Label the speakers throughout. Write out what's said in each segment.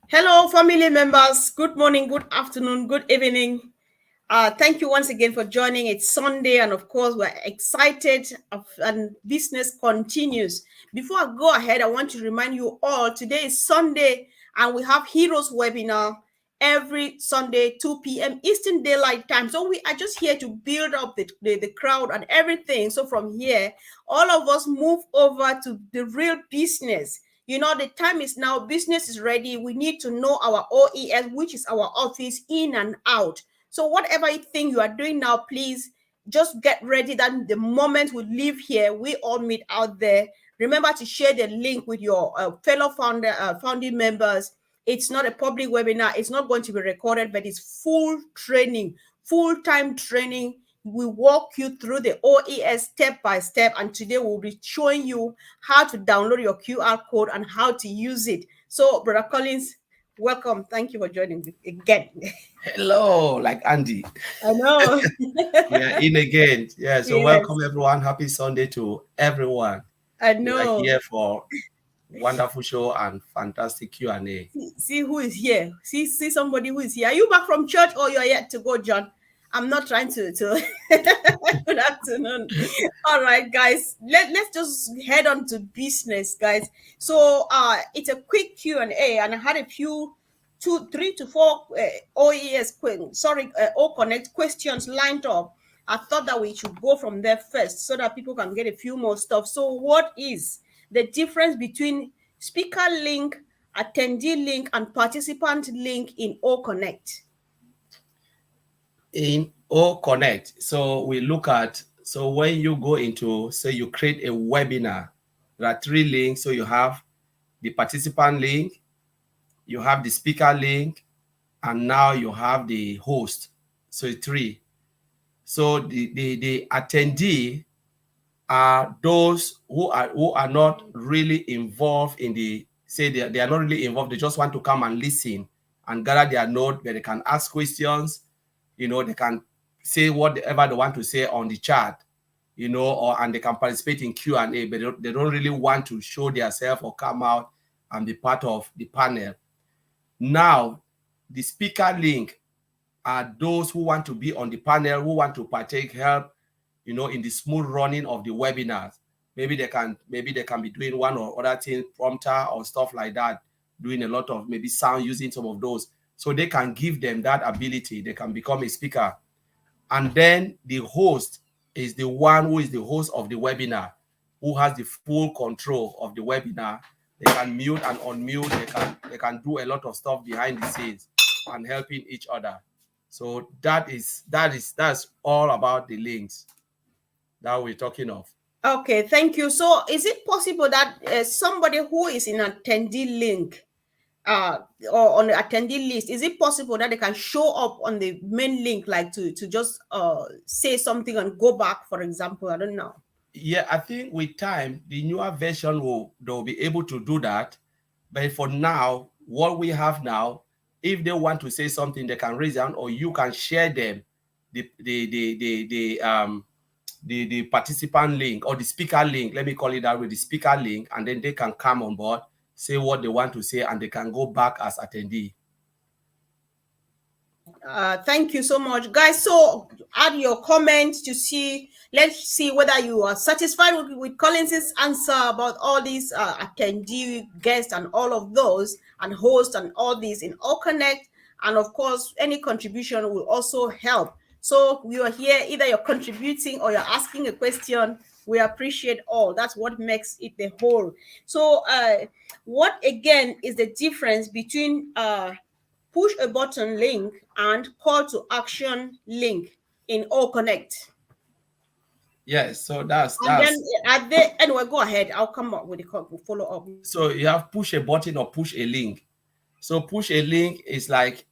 Speaker 1: Hello, family members. Good morning, good afternoon, good evening. Thank you once again for joining. It's Sunday, and of course, we're excited and business continues. Before I go ahead, I want to remind you all today is Sunday, and we have Heroes webinar every Sunday, 2 p.m. Eastern Daylight Time. So we are just here to build up the crowd and everything. So from here, all of us move over to the real business. You know, the time is now, business is ready. We need to know our OES, which is our office in and out. So whatever thing you are doing now, please just get ready that the moment we leave here, we all meet out there. Remember to share the link with your fellow founding members. It's not a public webinar. It's not going to be recorded, but it's full training, full-time training. We walk you through the OES step by step, and today we'll be showing you how to download your QR code and how to use it. So, Brother Collins, welcome. Thank you for joining me again.
Speaker 2: Hello, like Andy.
Speaker 1: I know.
Speaker 2: We are in again. Yeah, so
Speaker 1: Yes,
Speaker 2: welcome everyone. Happy Sunday to everyone.
Speaker 1: I
Speaker 2: We are
Speaker 1: know.
Speaker 2: here for wonderful show and fantastic Q&A.
Speaker 1: See who is here. See somebody who is here. Are you back from church or you're yet to go, John? I'm not trying to Good afternoon. All right, guys. Let's just head on to business, guys. So it's a quick Q&A, and I had a few 3 to 4 O Connect questions lined up. I thought that we should go from there first so that people can get a few more stuff. So what is the difference between speaker link, attendee link, and participant link in O Connect?
Speaker 2: In O Connect, so we look at, so when you go into, say you create a webinar, there are 3 links. So you have the participant link, you have the speaker link, and now you have the host. So 3. So the attendee are those who are not really involved in the, say they are not really involved. They just want to come and listen and gather their note, where they can ask questions. You know, they can say whatever they want to say on the chat, you know, and they can participate in Q&A, but they don't really want to show themselves or come out and be part of the panel. Now, the speaker link are those who want to be on the panel, who want to partake, help, you know, in the smooth running of the webinars. Maybe they can be doing one or other thing, prompter or stuff like that, doing a lot of maybe sound, using some of those. So they can give them that ability. They can become a speaker. And then the host is the one who is the host of the webinar, who has the full control of the webinar. They can mute and unmute. They can do a lot of stuff behind the scenes and helping each other. So that's all about the links that we're talking of.
Speaker 1: Okay, thank you. So is it possible that somebody who is in attendee link or on the attendee list, is it possible that they can show up on the main link, like to just say something and go back, for example? I don't know.
Speaker 2: Yeah, I think with time, the newer version they'll be able to do that. But for now, what we have now, if they want to say something, they can raise down, or you can share them the participant link or the speaker link. Let me call it that way, the speaker link, and then they can come on board, say what they want to say, and they can go back as attendee.
Speaker 1: Thank you so much, guys. So add your comments to see. Let's see whether you are satisfied with Collins's answer about all these attendee, guests, and all of those, and host and all these in All Connect. And of course, any contribution will also help. So we are here, either you're contributing or you're asking a question. We appreciate all. That's what makes it the whole. So what again is the difference between push a button link and call to action link in All Connect?
Speaker 2: Yes, so that's
Speaker 1: then at the anyway, go ahead. I'll come up with a follow up.
Speaker 2: So you have push a button or push a link. So push a link is like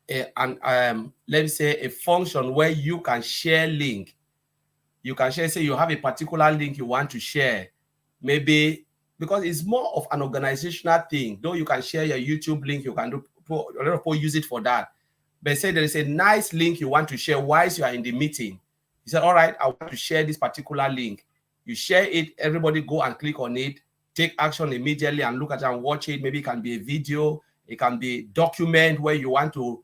Speaker 2: let me say a function where you can share link. You can share, say you have a particular link you want to share, maybe because it's more of an organizational thing. Though you can share your YouTube link, you can do a lot of people use it for that. But say there is a nice link you want to share whilst you are in the meeting. You said, all right, I want to share this particular link. You share it, everybody go and click on it, take action immediately and look at it and watch it. Maybe it can be a video, It can be document where you want to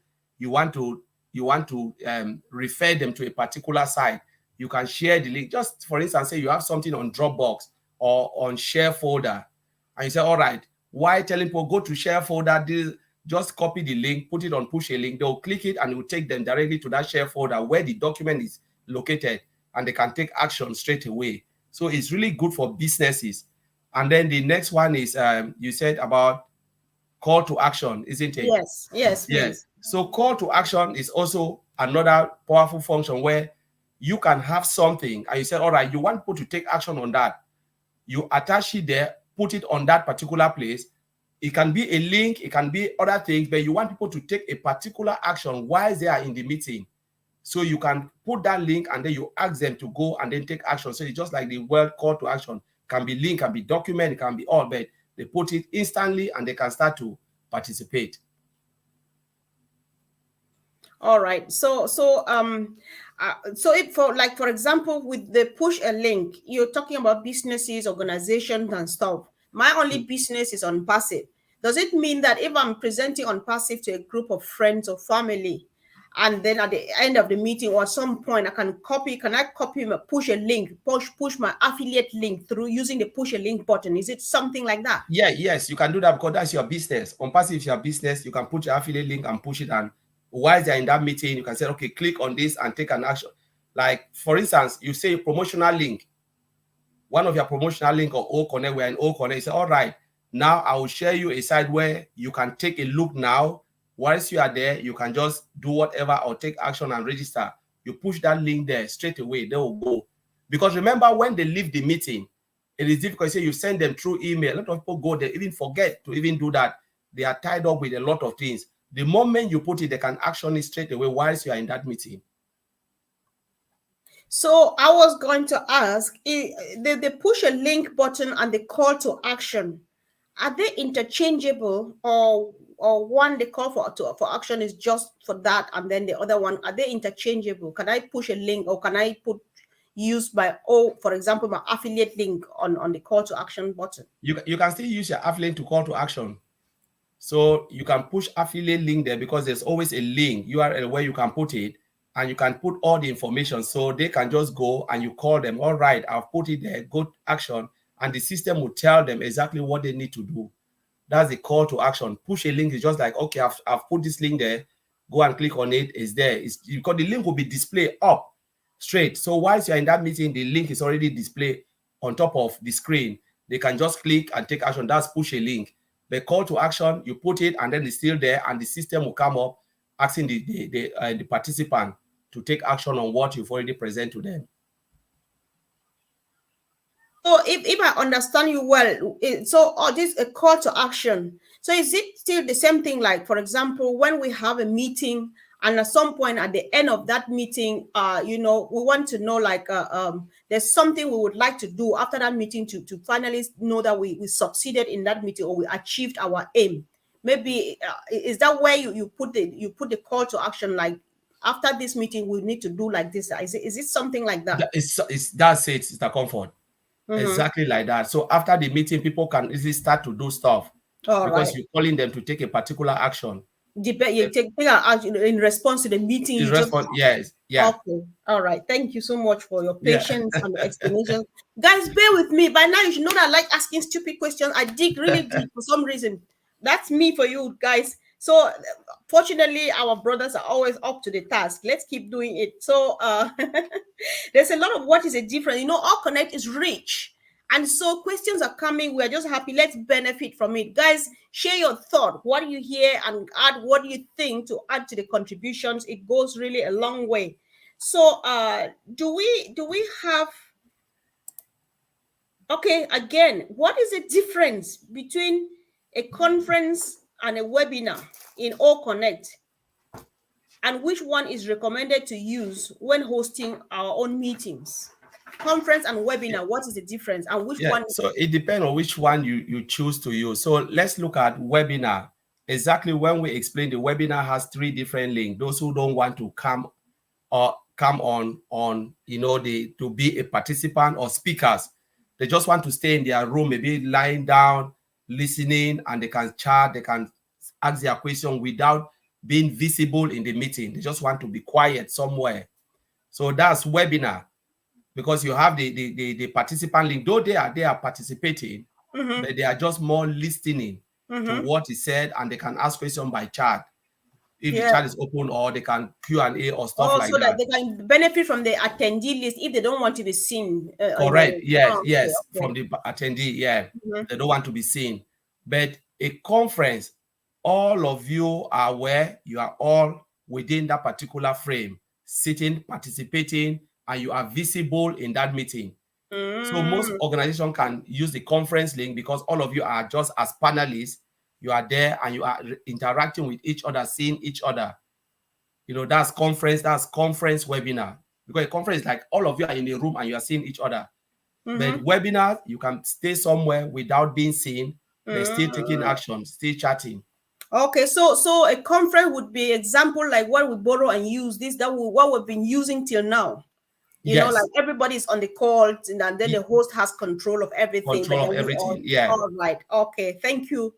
Speaker 2: refer them to a particular site. You can share the link. Just for instance, say you have something on Dropbox or on share folder, and you say, all right, why telling people go to share folder? Just copy the link, put it on push a link. They'll click it and it will take them directly to that share folder where the document is located, and they can take action straight away. So it's really good for businesses. And then the next one is you said about call to action, isn't it?
Speaker 1: Yes, yes,
Speaker 2: Yeah.
Speaker 1: please.
Speaker 2: So call to action is also another powerful function where you can have something and you say, all right, you want people to take action on that. You attach it there, put it on that particular place. It can be a link, it can be other things, but you want people to take a particular action while they are in the meeting. So you can put that link and then you ask them to go and then take action. So it's just like the word call to action. Can be link, can be document, it can be all, but they put it instantly and they can start to participate.
Speaker 1: All right. So if for example, with the push a link, you're talking about businesses, organizations, and stuff. My only business is on passive. Does it mean that if I'm presenting on passive to a group of friends or family, and then at the end of the meeting or at some point can I copy push a link, push my affiliate link through using the push a link button? Is it something like that?
Speaker 2: Yeah, yes, you can do that because that's your business. On passive, if your business, you can put your affiliate link and push it. And while they're in that meeting, you can say, okay, click on this and take an action. Like, for instance, you say promotional link, one of your promotional link or O Connect, we're in O Connect. You say, all right, now I will share you a site where you can take a look now. Once you are there, you can just do whatever or take action and register. You push that link there straight away, they will go. Because remember, when they leave the meeting, it is difficult. Say you send them through email. A lot of people go there, even forget to even do that. They are tied up with a lot of things. The moment you put it, they can action it straight away whilst you are in that meeting.
Speaker 1: So I was going to ask, the push a link button and the call to action, are they interchangeable, or one the call for action is just for that, and then the other one, are they interchangeable? Can I push a link, or can I use my, for example, my affiliate link on the call to action button?
Speaker 2: You can still use your affiliate to call to action. So you can push affiliate link there because there's always a link URL where you can put it, and you can put all the information. So they can just go and you call them. All right, I've put it there, go action, and the system will tell them exactly what they need to do. That's the call to action. Push a link is just like, okay, I've put this link there. Go and click on it. It's there. It's because the link will be displayed up straight. So whilst you're in that meeting, the link is already displayed on top of the screen. They can just click and take action. That's push a link. The call to action, you put it and then it's still there, and the system will come up asking the participant to take action on what you've already presented to them.
Speaker 1: So if I understand you well, this a call to action. So is it still the same thing? Like, for example, when we have a meeting and at some point at the end of that meeting, we want to know, like, there's something we would like to do after that meeting to finally know that we succeeded in that meeting, or we achieved our aim. Maybe is that where you put the call to action, like, after this meeting we need to do like this? Is it something like that?
Speaker 2: That's it, Mr. Comfort. Exactly like that. So after the meeting, people can easily start to do stuff because you're calling them to take a particular action.
Speaker 1: You take action in response to the meeting.
Speaker 2: Yes, yeah.
Speaker 1: Okay, all right. Thank you so much for your patience and explanation, guys. Bear with me. By now, you should know that I like asking stupid questions. I dig really deep for some reason. That's me for you guys. So fortunately, our brothers are always up to the task. Let's keep doing it. So there's a lot of what is a difference. All Connect is rich. And so questions are coming. We're just happy. Let's benefit from it. Guys, share your thought. What do you hear? And add what do you think to add to the contributions. It goes really a long way. So do we have, okay, again, what is the difference between a conference and a webinar in O Connect? And which one is recommended to use when hosting our own meetings? Conference and webinar, what is the difference, and which one?
Speaker 2: So it depends on which one you choose to use. So let's look at webinar. Exactly, when we explain, the webinar has 3 different links. Those who don't want to come on to be a participant or speakers, they just want to stay in their room, maybe lying down, listening, and they can chat, they can ask their question without being visible in the meeting. They just want to be quiet somewhere. So that's webinar, because you have the participant link. Though they are participating, but they are just more listening to what is said, and they can ask questions by chat if the
Speaker 1: Yeah.
Speaker 2: chat is open, or they can Q&A or stuff
Speaker 1: Oh,
Speaker 2: like
Speaker 1: so that
Speaker 2: that.
Speaker 1: they can benefit from the attendee list if they don't want to be seen in
Speaker 2: Correct.
Speaker 1: the.
Speaker 2: Yes,
Speaker 1: Oh, okay,
Speaker 2: yes. From
Speaker 1: okay.
Speaker 2: the attendee, yeah.
Speaker 1: Mhm.
Speaker 2: They don't want to be seen. But a conference, all of you are where you are all within that particular frame, sitting, participating, and you are visible in that meeting. So most
Speaker 1: Mm.
Speaker 2: organizations can use the conference link because all of you are just as panelists. You are there and you are interacting with each other, seeing each other. That's conference webinar. Because a conference is like all of you are in a room and you are seeing each other. But webinar, you can stay somewhere without being seen, but still taking
Speaker 1: Mm.
Speaker 2: action, still chatting.
Speaker 1: Okay, so a conference would be example like what we borrow and use this what we've been using till now. Like
Speaker 2: Yes,
Speaker 1: everybody's on the call, and then the host has control of everything, but
Speaker 2: control of
Speaker 1: then we
Speaker 2: everything. Yeah.
Speaker 1: all right. Okay, thank you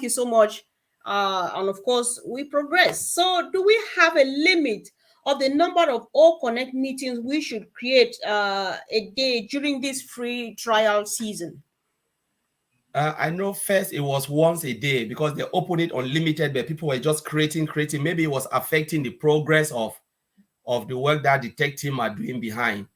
Speaker 1: so much. And of course, we progress. So, do we have a limit of the number of all connect meetings we should create a day during this free trial season?
Speaker 2: I know first it was once a day because they opened it unlimited, but people were just creating. Maybe it was affecting the progress of the work that the tech team are doing behind.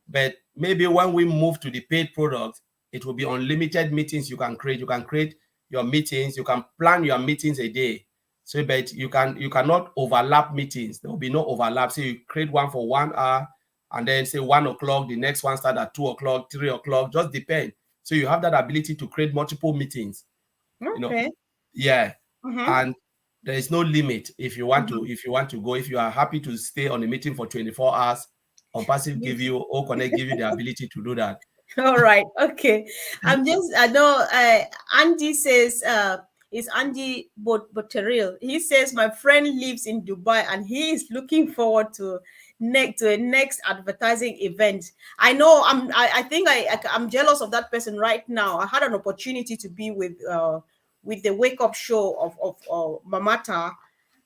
Speaker 2: But maybe when we move to the paid product, it will be unlimited meetings you can create. You can create your meetings. You can plan your meetings a day. So, but you cannot overlap meetings. There will be no overlap. So you create one for 1 hour, and then say 1 o'clock. The next one start at 2 o'clock, 3 o'clock. Just depend. So you have that ability to create multiple meetings. You know,
Speaker 1: Okay.
Speaker 2: yeah.
Speaker 1: Mm-hmm.
Speaker 2: And there is no limit if you want to. If you want to go, if you are happy to stay on a meeting for 24 hours, OnPassive give you, or Connect give you the ability to do that.
Speaker 1: All right. Okay. I know Andy says, is Andy Botteril. He says, my friend lives in Dubai and he is looking forward to a next advertising event. I know I think I'm jealous of that person right now. I had an opportunity to be with the wake up show of Mamata,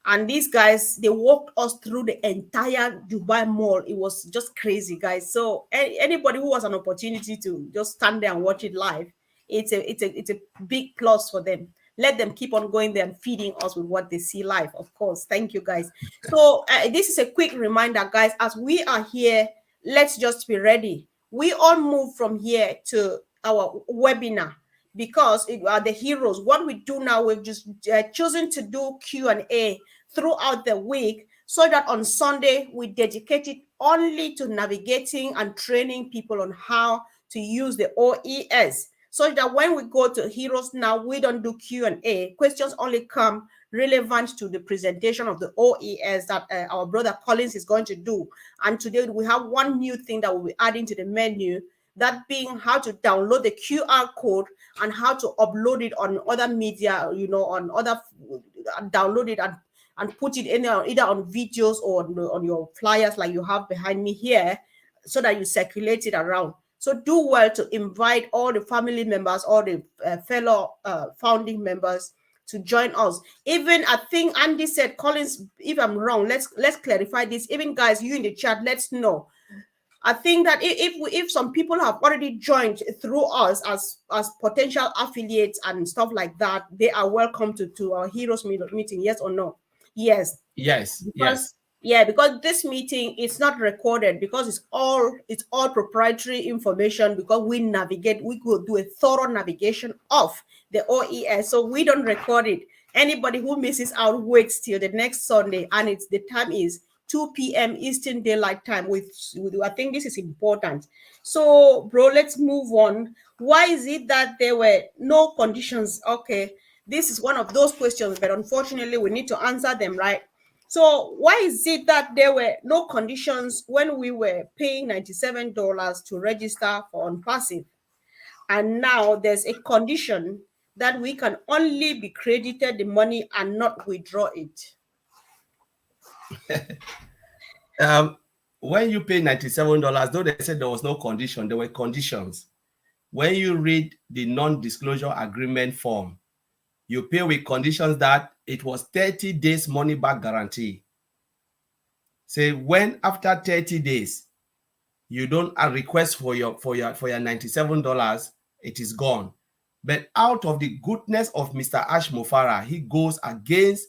Speaker 1: and these guys, they walked us through the entire Dubai mall. It was just crazy, guys. So anybody who has an opportunity to just stand there and watch it live, it's a big plus for them. Let them keep on going there and feeding us with what they see live, of course. Thank you, guys. So this is a quick reminder, guys. As we are here, let's just be ready. We all move from here to our webinar because it are the heroes. What we do now, we've just chosen to do Q&A throughout the week, so that on Sunday we dedicate it only to navigating and training people on how to use the OES, so that when we go to heroes now, we don't do Q&A. Questions only come relevant to the presentation of the OES that our brother Collins is going to do. And today we have one new thing that we'll be adding to the menu, that being how to download the QR code and how to upload it on other media, on other, download it and put it in either on videos or on your flyers like you have behind me here, so that you circulate it around. So do well to invite all the family members, all the fellow founding members to join us. Even I think Andy said, Collins, if I'm wrong, let's clarify this. Even guys, you in the chat, let's know. I think that if some people have already joined through us as potential affiliates and stuff like that, they are welcome to our heroes meeting. Yes or no? Yes,
Speaker 2: Yes,
Speaker 1: because
Speaker 2: yes,
Speaker 1: because this meeting is not recorded, because it's all proprietary information, because we could do a thorough navigation of the OES, so we don't record it. Anybody who misses out waits till the next Sunday, and the time is 2 p.m. Eastern Daylight Time. With I think this is important. So, bro, let's move on. Why is it that there were no conditions? Okay, this is one of those questions, but unfortunately, we need to answer them, right? So why is it that there were no conditions when we were paying $97 to register for OnPassive, and now there's a condition that we can only be credited the money and not withdraw it?
Speaker 2: when you pay $97, though they said there was no condition, there were conditions. When you read the non-disclosure agreement form, You pay with conditions that it was 30 days money back guarantee. Say when after 30 days you don't request for your $97, it is gone. But out of the goodness of Mr. Ash Mofara, he goes against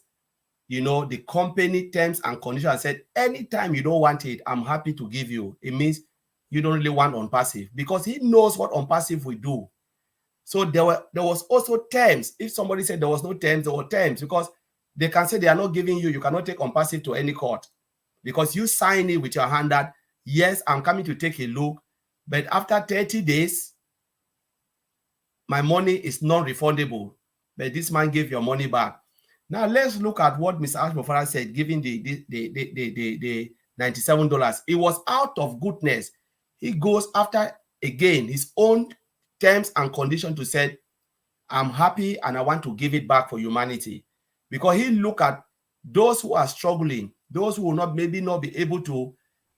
Speaker 2: the company terms and conditions and said, anytime you don't want it, I'm happy to give you. It means you don't really want ONPASSIVE, because he knows what ONPASSIVE will do. So there was also terms. If somebody said there was no terms, there were terms, because they can say they are not giving you cannot take ONPASSIVE to any court, because you sign it with your hand that, yes, I'm coming to take a look, but after 30 days, my money is non-refundable. But this man gave your money back. Now let's look at what Mr. Ash Mofara said, giving the $97. It was out of goodness. He goes after, again, his own terms and conditions to say, I'm happy and I want to give it back for humanity. Because he look at those who are struggling, those who will maybe not be able to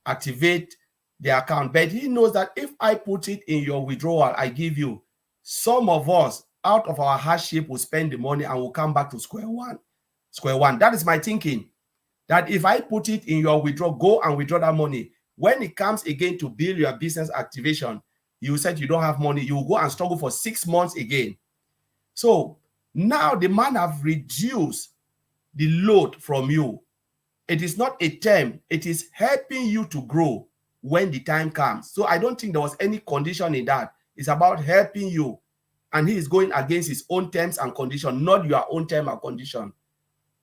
Speaker 2: activate their account. But he knows that if I put it in your withdrawal, I give you, some of us out of our hardship will spend the money and will come back to square one. That is my thinking. That if I put it in your withdrawal, go and withdraw that money. When it comes again to build your business activation, you said you don't have money, you will go and struggle for 6 months again. So now the man have reduced the load from you. It is not a term, it is helping you to grow when the time comes. So I don't think there was any condition in that. It's about helping you. And he is going against his own terms and condition, not your own term and condition.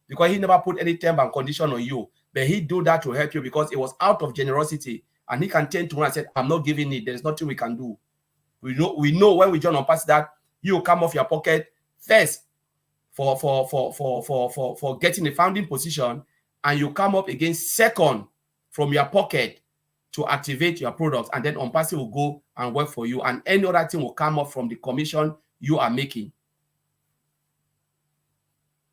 Speaker 2: Because he never put any term and condition on you. But he do that to help you because it was out of generosity. And he can turn to one and say, I'm not giving it. There's nothing we can do. We know when we join ONPASSIVE that you come off your pocket first for getting a founding position, and you come up again second from your pocket to activate your products, and then ONPASSIVE will go and work for you, and any other thing will come up from the commission you are making.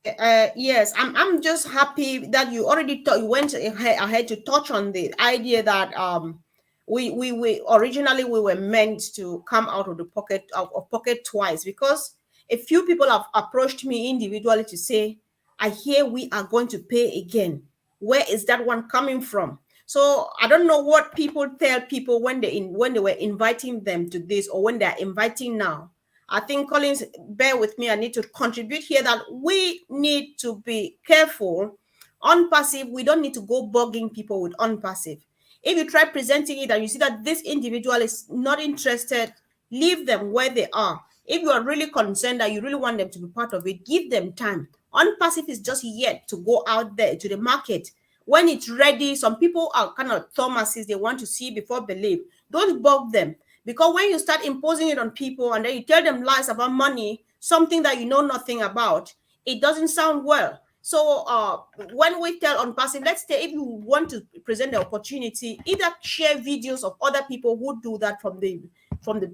Speaker 1: Yes, I'm just happy that you already you went ahead to touch on the idea that we originally we were meant to come out of the pocket twice, because a few people have approached me individually to say, I hear we are going to pay again. Where is that one coming from? So I don't know what people tell people when they were inviting them to this, or when they're inviting now. I think, Collins, bear with me, I need to contribute here that we need to be careful. ONPASSIVE, we don't need to go bugging people with ONPASSIVE. If you try presenting it and you see that this individual is not interested, leave them where they are. If you are really concerned that you really want them to be part of it, give them time. ONPASSIVE is just yet to go out there to the market. When it's ready, some people are kind of Thomases, they want to see before believe. Don't bug them. Because when you start imposing it on people and then you tell them lies about money, something that you know nothing about, it doesn't sound well. So when we tell ONPASSIVE, let's say if you want to present the opportunity, either share videos of other people who do that from the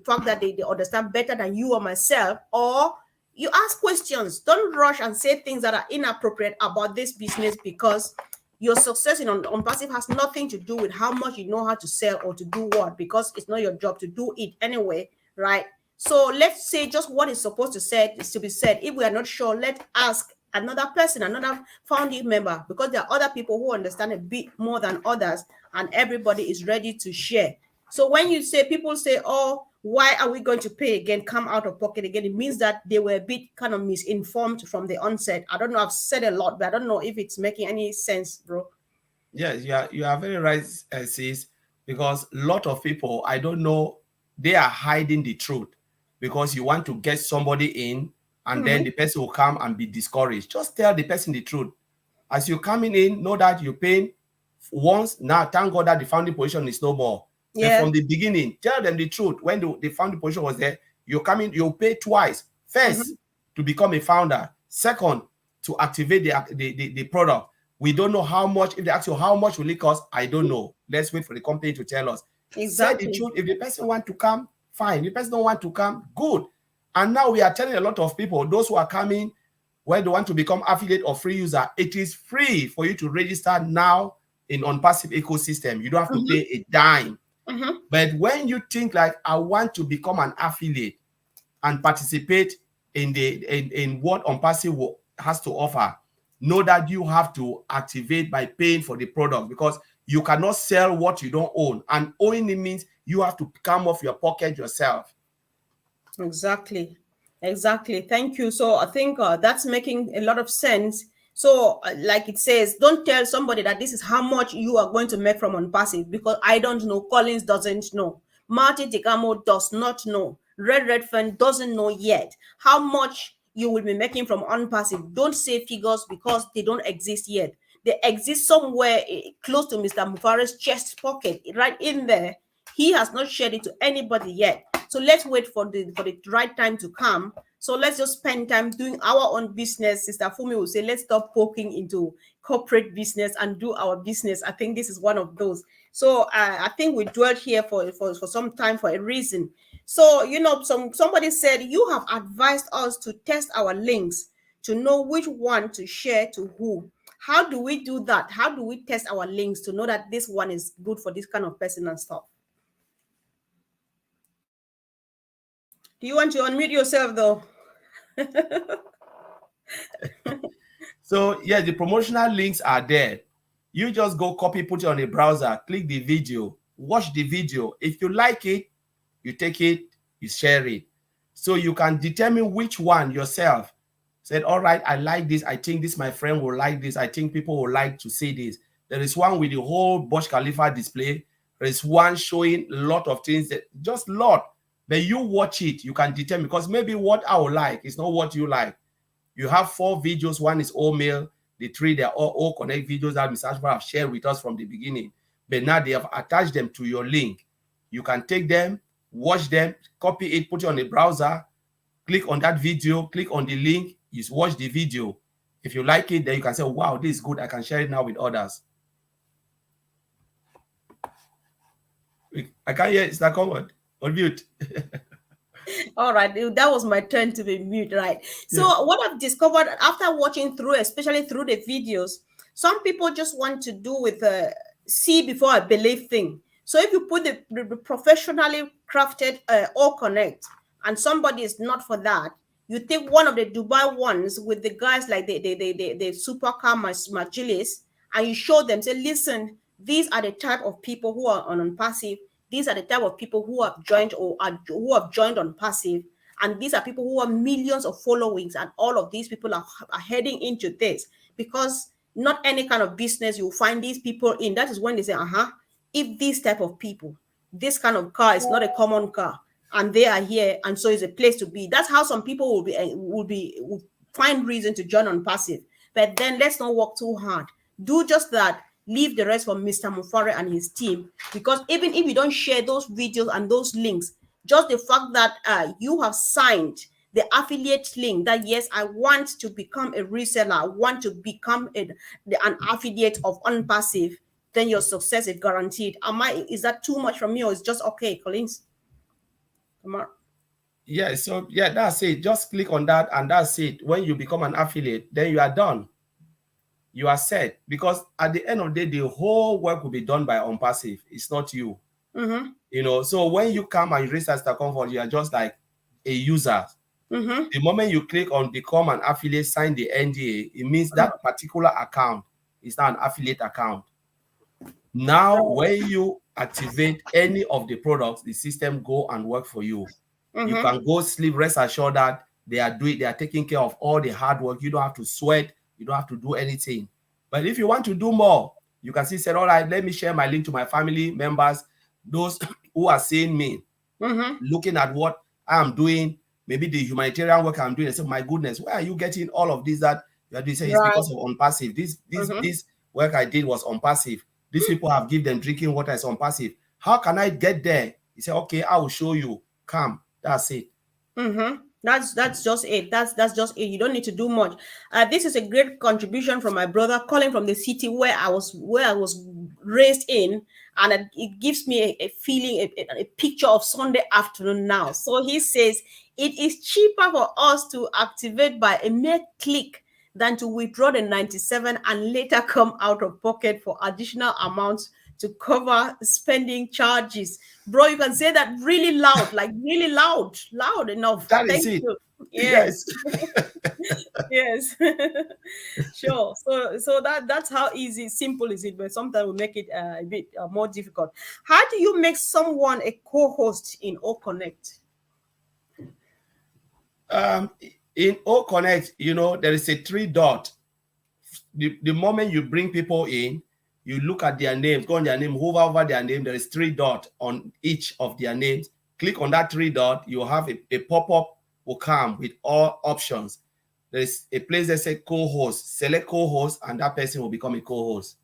Speaker 1: fact that they understand better than you or myself, or you ask questions. Don't rush and say things that are inappropriate about this business, because your success in ONPASSIVE has nothing to do with how much you know how to sell or to do what, because it's not your job to do it anyway, right? So let's say just what is supposed to say is to be said. If we are not sure, let's ask another person, another founding member, because there are other people who understand a bit more than others, and everybody is ready to share. So when you say, people say, oh, why are we going to pay again, come out of pocket again? It means that they were a bit kind of misinformed from the onset. I don't know, I've said a lot, but I don't know if it's making any sense, bro.
Speaker 2: Yes, you are very right, sis, because a lot of people, I don't know, they are hiding the truth because you want to get somebody in, and then the person will come and be discouraged. Just tell the person the truth. As you're coming in, know that you're paying once. Now, thank God that the founding position is no more. Yeah. But from the beginning, tell them the truth. When the founding position was there, you're coming, you'll pay twice. First, to become a founder. Second, to activate the product. We don't know how much. If they ask you how much will it cost, I don't know. Let's wait for the company to tell us. Exactly. Say the truth. If the person want to come, fine. If the person don't want to come, good. And now we are telling a lot of people, those who are coming, when they want to become affiliate or free user, it is free for you to register now in ONPASSIVE ecosystem. You don't have to pay a dime. But when you think like, I want to become an affiliate and participate in what OnPassive has to offer, know that you have to activate by paying for the product, because you cannot sell what you don't own. And owning it means you have to come off your pocket yourself.
Speaker 1: Exactly. Exactly. Thank you. So I think that's making a lot of sense. So, like it says, don't tell somebody that this is how much you are going to make from OnPassive, because I don't know. Collins doesn't know. Marty DeGamo does not know. Redfern doesn't know yet how much you will be making from OnPassive. Don't say figures because they don't exist yet. They exist somewhere close to Mr. Mufare's chest pocket, right in there. He has not shared it to anybody yet. So let's wait for the right time to come. So let's just spend time doing our own business. Sister Fumi will say, let's stop poking into corporate business and do our business. I think this is one of those. So I think we dwelled here for some time for a reason. So somebody said you have advised us to test our links to know which one to share to who. How do we do that? How do we test our links to know that this one is good for this kind of person and stuff? Do you want to unmute yourself though?
Speaker 2: So yeah, the promotional links are there. You just go copy, put it on a browser, click the video, watch the video. If you like it, you take it, you share it. So you can determine which one yourself. Said, all right, I like this. I think this, my friend will like this. I think people will like to see this. There is one with the whole Burj Khalifa display. There is one showing a lot of things, that just lot. But you watch it, you can determine, because maybe what I would like is not what you like. You have 4 videos. One is all mail. The 3, they're all connect videos that Mr. Ashford have shared with us from the beginning. But now they have attached them to your link. You can take them, watch them, copy it, put it on the browser, click on that video, click on the link, you watch the video. If you like it, then you can say, wow, this is good. I can share it now with others. I can't hear it. It's not covered. On mute.
Speaker 1: All right, that was my turn to be mute, right? So
Speaker 2: Yeah.
Speaker 1: what I've discovered after watching through, especially through the videos, some people just want to do with a see before I believe thing. So if you put the professionally crafted all connect, and somebody is not for that, you take one of the Dubai ones with the guys like the supercar Majilis, and you show them, say, listen, these are the type of people who are on passive. These are the type of people who have joined who have joined OnPassive, and these are people who have millions of followings, and all of these people are heading into this, because not any kind of business you find these people in. That is when they say, if this type of people, this kind of car is not a common car, and they are here, and so it's a place to be. That's how some people will find reason to join OnPassive. But then let's not work too hard. Do just that. Leave the rest for Mr. Mufare and his team, because even if you don't share those videos and those links, just the fact that you have signed the affiliate link that yes, I want to become a reseller, I want to become an affiliate of OnPassive, then your success is guaranteed. Is that too much from me, or is just okay, Collins? Come on.
Speaker 2: Yeah, so yeah, that's it. Just click on that and that's it. When you become an affiliate, then you are done. You are set, because at the end of the day, the whole work will be done by OnPassive. It's not you. So when you come and register as a comfort, you are just like a user. The moment you click on become an affiliate, sign the NDA, it means that particular account is now an affiliate account. Now, when you activate any of the products, the system go and work for you. You can go sleep, rest assured that they are taking care of all the hard work. You don't have to sweat, you don't have to do anything. But if you want to do more, you can say, all right, let me share my link to my family members, those who are seeing me, looking at what I'm doing, maybe the humanitarian work I'm doing. They say, my goodness, where are you getting all of this that you are doing? Say, it's because of OnPassive. This work I did was OnPassive. These people have given them drinking water is OnPassive. How can I get there? He said, okay, I will show you. Come. That's it.
Speaker 1: That's just it. That's just it. You don't need to do much. This is a great contribution from my brother, calling from the city where I was raised in, and it gives me a feeling, a picture of Sunday afternoon now. So he says it is cheaper for us to activate by a mere click than to withdraw the 97 and later come out of pocket for additional amounts to cover spending charges. Bro, you can say that really loud, like really loud enough.
Speaker 2: That is
Speaker 1: Thank
Speaker 2: it.
Speaker 1: you.
Speaker 2: Yes.
Speaker 1: Yes. Yes. Sure. So that's how easy, simple is it, but sometimes we make it a bit more difficult. How do you make someone a co-host in O Connect?
Speaker 2: Um, in O Connect, there is a three dot. The moment you bring people in, you look at their names, go on their name, hover over their name. There is three dot on each of their names. Click on that three dot. You have a pop-up will come with all options. There is a place that says co-host. Select co-host, and that person will become a co-host.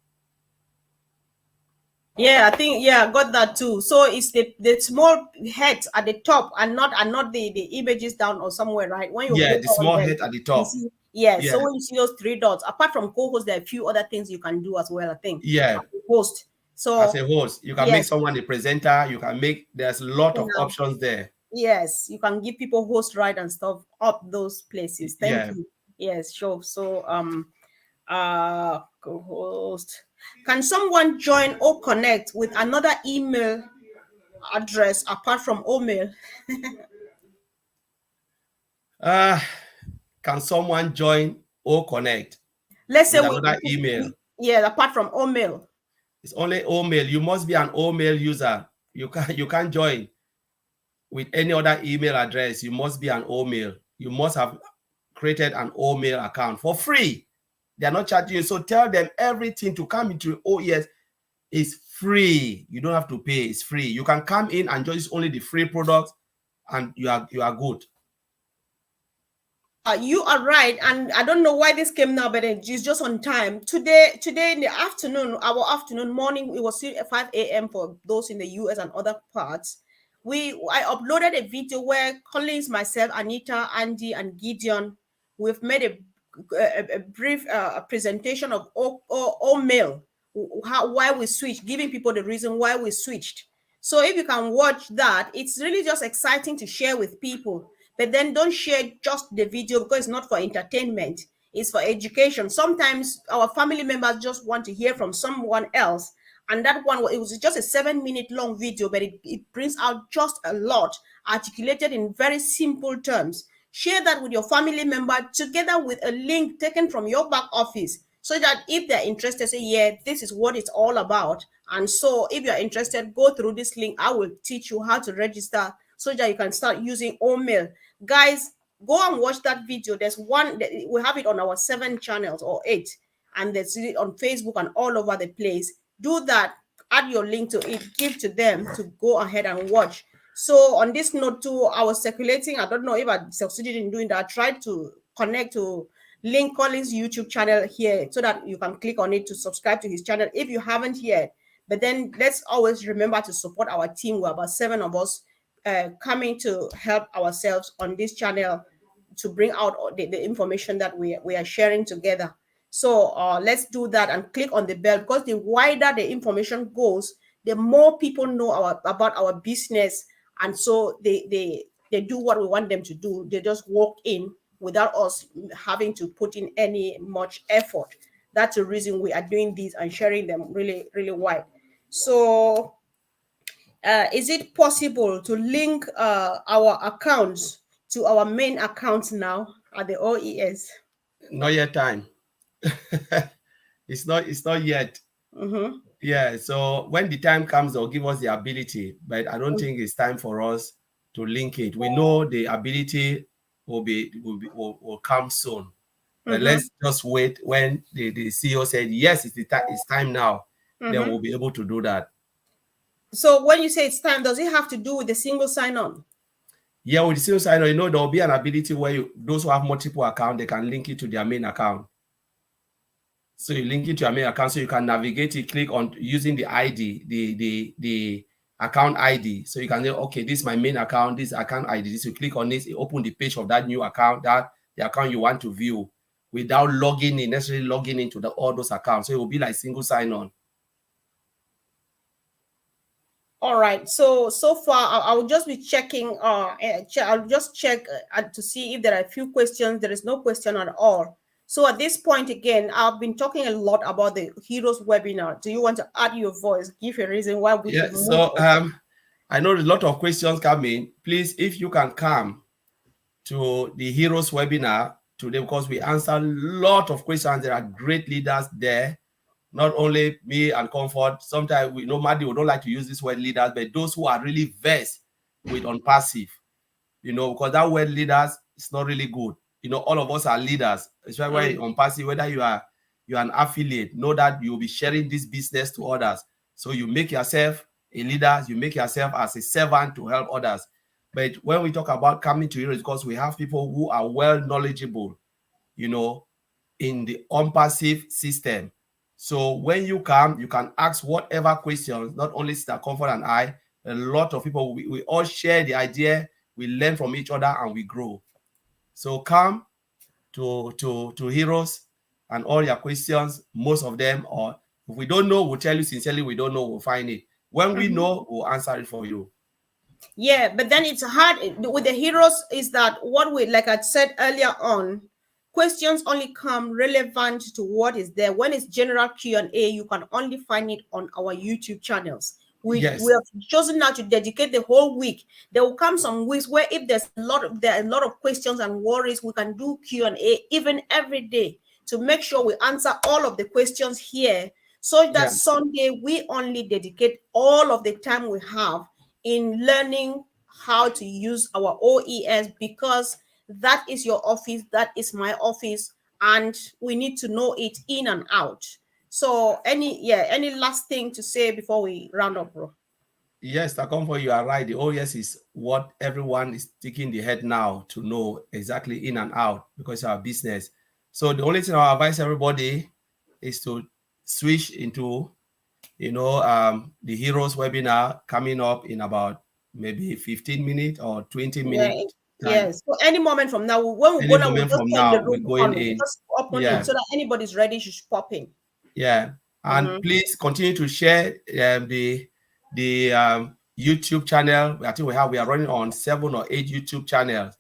Speaker 1: Yeah, I think I got that too. So it's the small heads at the top and not the images down or somewhere, right? When you
Speaker 2: Yeah,
Speaker 1: hover
Speaker 2: the
Speaker 1: on
Speaker 2: small
Speaker 1: them,
Speaker 2: head at the
Speaker 1: you
Speaker 2: top.
Speaker 1: see, yeah. So
Speaker 2: Yeah,
Speaker 1: when you see those three dots, apart from co-host, there are a few other things you can do as well, I think.
Speaker 2: yeah.
Speaker 1: Host.
Speaker 2: As
Speaker 1: So
Speaker 2: a host, you can make
Speaker 1: yes,
Speaker 2: someone a presenter. You can make. There's a lot
Speaker 1: you
Speaker 2: of
Speaker 1: know,
Speaker 2: options there.
Speaker 1: yes, you can give people host right and stuff up those places. Thank
Speaker 2: Yeah.
Speaker 1: you. Yes, sure. So co-host. Can someone join or connect with another email address apart from Omail?
Speaker 2: Uh, can someone join or connect
Speaker 1: Let's say
Speaker 2: with another email?
Speaker 1: yeah, apart from Omail.
Speaker 2: It's only Omail. You must be an Omail user. You can't join with any other email address. You must be an Omail. You must have created an Omail account for free. They are not charging you. So tell them everything to come into OES is free. You don't have to pay. It's free. You can come in and use only the free products, and you are good.
Speaker 1: You are right, and I don't know why this came now, but it's just on time. Today in the afternoon, our afternoon, morning, it was still at 5 a.m. for those in the US and other parts. I uploaded a video where Collins, myself, Anita, Andy, and Gideon, we've made a brief presentation of all mail, how why we switched, giving people the reason why we switched. So if you can watch that, it's really just exciting to share with people. But then don't share just the video because it's not for entertainment, it's for education. Sometimes our family members just want to hear from someone else. And that one, it was just a 7 minute long video, but it brings out just a lot, articulated in very simple terms. Share that with your family member together with a link taken from your back office so that if they're interested, say, yeah, this is what it's all about. And so if you're interested, go through this link. I will teach you how to register so that you can start using Omail. Guys, go and watch that video. There's one, we have it on our 7 channels or 8, and there's it on Facebook and all over the place. Do that, add your link to it, give to them to go ahead and watch. So on this note too, I was circulating, I don't know if I succeeded in doing that. I tried to connect to Link Collins YouTube channel here so that you can click on it to subscribe to his channel if you haven't yet. But then let's always remember to support our team. We're about 7 of us coming to help ourselves on this channel to bring out the information that we are sharing together. So let's do that and click on the bell, because the wider the information goes, the more people know about our business. And so they do what we want them to do. They just walk in without us having to put in any much effort. That's the reason we are doing this and sharing them really, really wide. So is it possible to link our accounts to our main accounts now at the OES?
Speaker 2: Not yet time. It's not yet.
Speaker 1: Mm-hmm.
Speaker 2: Yeah. So when the time comes, they'll give us the ability, but I don't think it's time for us to link it. We know the ability will come soon. But
Speaker 1: Mm-hmm.
Speaker 2: let's just wait when the CEO said yes, it's time now. Then
Speaker 1: Mm-hmm.
Speaker 2: we'll be able to do that.
Speaker 1: So when you say it's time, does it have to do with the single sign-on?
Speaker 2: Yeah, with the CEO sign, there will be an ability where those who have multiple accounts, they can link it to their main account. So you link it to your main account so you can navigate it, click on using the ID, the account ID. So you can say, okay, this is my main account, this account ID. This you click on this, it open the page of that new account, that the account you want to view without necessarily logging into all those accounts. So it will be like single sign-on.
Speaker 1: All right. So far, I will just be checking. I'll just check to see if there are a few questions. There is no question at all. So at this point, again, I've been talking a lot about the Heroes webinar. Do you want to add your voice? Give a reason why we
Speaker 2: Yeah.
Speaker 1: should move
Speaker 2: So
Speaker 1: on.
Speaker 2: I know a lot of questions come in. Please, if you can come to the Heroes webinar today, because we answer a lot of questions. There are great leaders there, not only me and Comfort. Sometimes we normally we don't like to use this word leaders, but those who are really versed with ONPASSIVE, because that word leaders is not really good. All of us are leaders, especially
Speaker 1: Mm.
Speaker 2: ONPASSIVE, whether you're an affiliate, know that you'll be sharing this business to others. So you make yourself a leader, you make yourself as a servant to help others. But when we talk about coming to Heroes, because we have people who are well knowledgeable, you know, in the ONPASSIVE system. So when you come, you can ask whatever questions, not only Sister Comfort and I, a lot of people, we all share the idea, we learn from each other and we grow. So come to Heroes, and all your questions, most of them, or if we don't know, we'll tell you sincerely, we don't know, we'll find it. When we
Speaker 1: Mhm.
Speaker 2: know, we'll answer it for you.
Speaker 1: Yeah, but then it's hard with the Heroes is that what we, like I said earlier on, questions only come relevant to what is there. When it's general Q&A, you can only find it on our YouTube channels. We
Speaker 2: Yes.
Speaker 1: have chosen now to dedicate the whole week. There will come some weeks where if there are a lot of questions and worries, we can do Q&A even every day to make sure we answer all of the questions here, so that
Speaker 2: Yeah.
Speaker 1: Sunday we only dedicate all of the time we have in learning how to use our OES, because that is your office, that is my office, and we need to know it in and out. So any last thing to say before we round up, bro?
Speaker 2: Yes, Takomfo, you are right. The OES is what everyone is taking the head now to know exactly in and out, because it's our business. So the only thing I advise everybody is to switch into, the Heroes webinar coming up in about maybe 15 minutes or 20
Speaker 1: Yeah,
Speaker 2: minute time.
Speaker 1: yes. So any moment from now, when we
Speaker 2: Any
Speaker 1: go down, we'll
Speaker 2: moment
Speaker 1: just
Speaker 2: from
Speaker 1: turn the
Speaker 2: now, we're
Speaker 1: room
Speaker 2: going
Speaker 1: on. We'll
Speaker 2: in.
Speaker 1: just open it
Speaker 2: Yeah.
Speaker 1: so that anybody's ready should pop in.
Speaker 2: Yeah, and
Speaker 1: Mm-hmm.
Speaker 2: please continue to share the YouTube channel. I think we are running on 7 or 8 YouTube channels.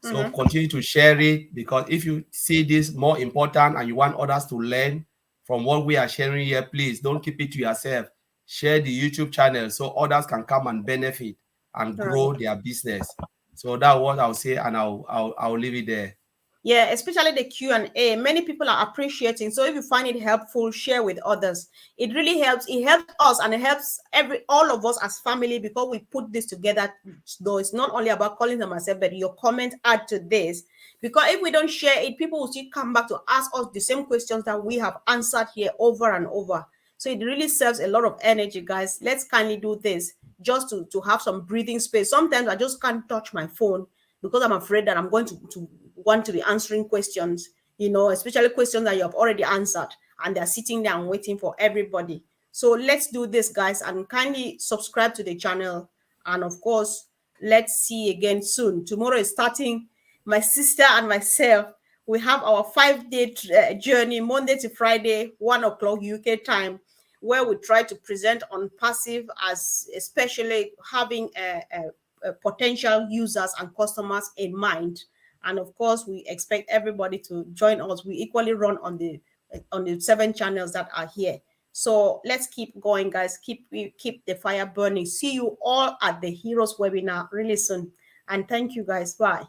Speaker 2: So
Speaker 1: Mm-hmm.
Speaker 2: continue to share it, because if you see this more important and you want others to learn from what we are sharing here, please don't keep it to yourself. Share the YouTube channel so others can come and benefit and
Speaker 1: All right.
Speaker 2: grow their business. So that's what I'll say, and I'll leave it there.
Speaker 1: Yeah, especially the Q&A. Many people are appreciating. So if you find it helpful, share with others. It really helps. It helps us and it helps all of us as family, because we put this together. Though it's not only about calling them myself, but your comment add to this. Because if we don't share it, people will still come back to ask us the same questions that we have answered here over and over. So it really serves a lot of energy, guys. Let's kindly do this just to have some breathing space. Sometimes I just can't touch my phone because I'm afraid that I'm going to want to be answering questions, especially questions that you have already answered, and they're sitting there and waiting for everybody. So let's do this, guys, and kindly subscribe to the channel. And of course, let's see again soon. Tomorrow is starting. My sister and myself, we have our 5-day journey, Monday to Friday, 1 o'clock UK time, where we try to present on passive, as especially having potential users and customers in mind. And of course, we expect everybody to join us. We equally run on the 7 channels that are here. So let's keep going, guys. Keep the fire burning. See you all at the Heroes webinar really soon. And thank you, guys. Bye.